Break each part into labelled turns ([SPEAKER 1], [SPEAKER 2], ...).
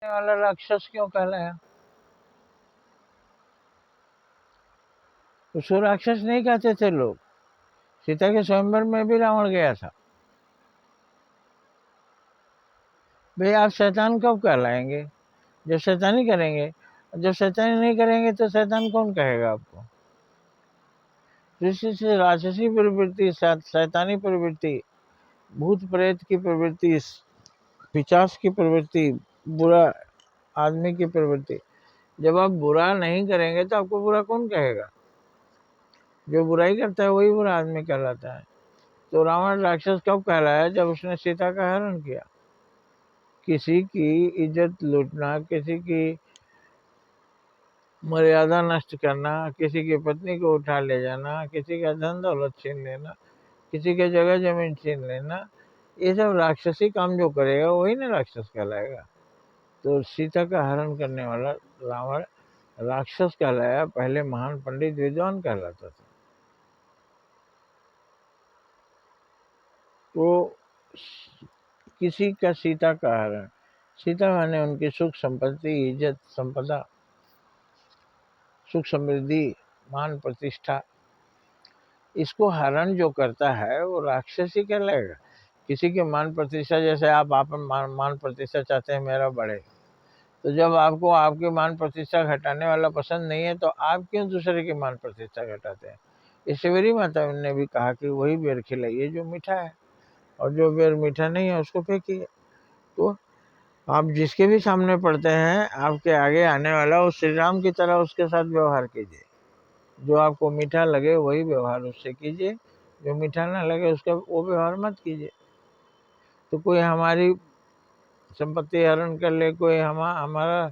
[SPEAKER 1] वाला राक्षस क्यों कहलाया? उसको राक्षस नहीं कहते थे लोग। सीता के स्वयंवर में भी रावण गया था। भाई आप शैतान कब कहलाएंगे? जब शैतानी करेंगे। जब शैतानी नहीं करेंगे तो शैतान कौन कहेगा आपको? जिससे से राक्षसी प्रवृत्ति, शैतानी प्रवृत्ति, भूत प्रेत की प्रवृत्ति, पिशाच की प्रवृत्ति, बुरा आदमी की प्रवृत्ति, जब आप बुरा नहीं करेंगे तो आपको बुरा कौन कहेगा? जो बुराई करता है वही बुरा आदमी कहलाता है। तो रावण राक्षस कब कहलाया? जब उसने सीता का हरण किया। किसी की इज्जत लूटना, किसी की मर्यादा नष्ट करना, किसी की पत्नी को उठा ले जाना, किसी का धन दौलत छीन लेना, किसी के जगह जमीन छीन लेना, ये सब राक्षसी काम जो करेगा वही ना राक्षस कहलाएगा। तो सीता का हरण करने वाला रावण राक्षस कहलाया, पहले महान पंडित विद्वान कहलाता था। तो किसी का सीता का हरण, सीता माने उनकी सुख संपत्ति, इज्जत संपदा, सुख समृद्धि, मान प्रतिष्ठा, इसको हरण जो करता है वो राक्षसी कहलाएगा। किसी के मान प्रतिष्ठा, जैसे आप मान प्रतिष्ठा चाहते हैं मेरा बढ़े, तो जब आपको आपकी मान प्रतिष्ठा घटाने वाला पसंद नहीं है तो आप क्यों दूसरे की मान प्रतिष्ठा घटाते हैं? इससे मेरी माता ने भी कहा कि वही बेर खिलाइए जो मीठा है, और जो बेर मीठा नहीं है उसको फेंकिए। तो आप जिसके भी सामने पड़ते हैं, आपके आगे आने वाला उस श्री राम की तरह उसके साथ व्यवहार कीजिए। जो आपको मीठा लगे वही व्यवहार उससे कीजिए, जो मीठा ना लगे उसका वो व्यवहार मत कीजिए। तो कोई हमारी संपत्ति हरण कर ले, कोई हमारा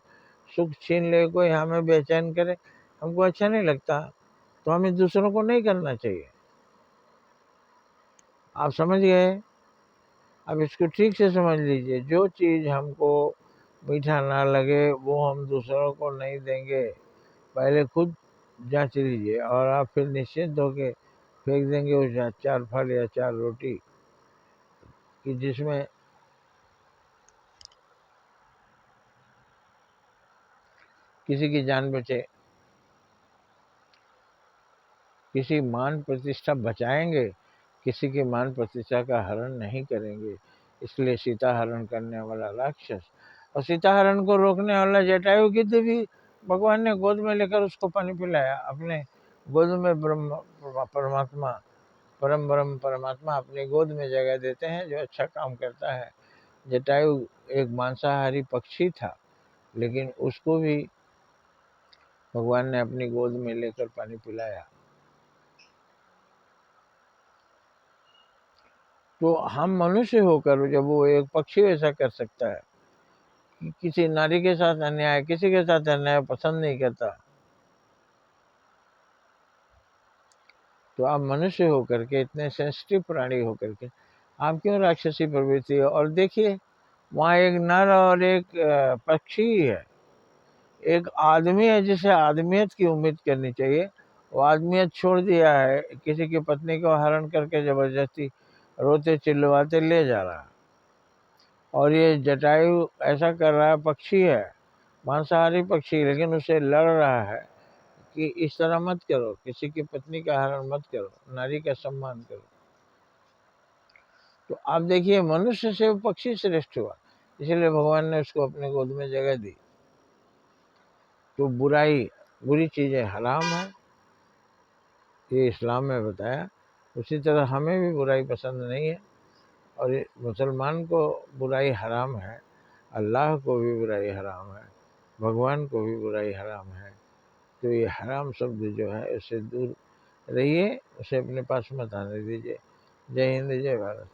[SPEAKER 1] सुख छीन ले, कोई हमें बेचैन करे, हमको अच्छा नहीं लगता, तो हमें दूसरों को नहीं करना चाहिए। आप समझ गए? अब इसको ठीक से समझ लीजिए। जो चीज़ हमको मीठा ना लगे वो हम दूसरों को नहीं देंगे। पहले खुद जांच लीजिए और आप फिर निश्चिंत होके फेंक देंगे उस 4 फल या 4 रोटी कि जिसमें किसी की जान बचे, किसी मान प्रतिष्ठा बचाएंगे, किसी की मान प्रतिष्ठा का हरण नहीं करेंगे। इसलिए सीता हरण करने वाला राक्षस, और सीता हरण को रोकने वाला जटायु की देवी, भगवान ने गोद में लेकर उसको पानी पिलाया। अपने गोद में ब्रह्म परमात्मा, परम ब्रह्म परमात्मा अपनी गोद में जगह देते हैं जो अच्छा काम करता है। जटायु एक मांसाहारी पक्षी था, लेकिन उसको भी भगवान ने अपनी गोद में लेकर पानी पिलाया। तो हम मनुष्य होकर जब वो एक पक्षी ऐसा कर सकता है कि किसी नारी के साथ अन्याय, किसी के साथ अन्याय पसंद नहीं करता, तो आप मनुष्य होकर के, इतने सेंसिटिव प्राणी होकर के, आप क्यों राक्षसी प्रवृत्ति है? और देखिए वहाँ एक नर और एक पक्षी है, एक आदमी है जिसे आदमियत की उम्मीद करनी चाहिए, वो आदमियत छोड़ दिया है, किसी की पत्नी को हरण करके जबरदस्ती रोते चिल्लवाते ले जा रहा है। और ये जटायु ऐसा कर रहा है, पक्षी है, मांसाहारी पक्षी, लेकिन उसे लड़ रहा है कि इस तरह मत करो, किसी की पत्नी का हरण मत करो, नारी का सम्मान करो। तो आप देखिए मनुष्य से वो पक्षी श्रेष्ठ हुआ, इसलिए भगवान ने उसको अपने गोद में जगह दी। तो बुराई, बुरी चीजें हराम है, ये इस्लाम में बताया। उसी तरह हमें भी बुराई पसंद नहीं है, और मुसलमान को बुराई हराम है, अल्लाह को भी बुराई हराम है, भगवान को भी बुराई हराम है। तो ये हराम शब्द जो है उससे दूर रहिए, उसे अपने पास मत आने दीजिए। जय हिंद, जय भारत।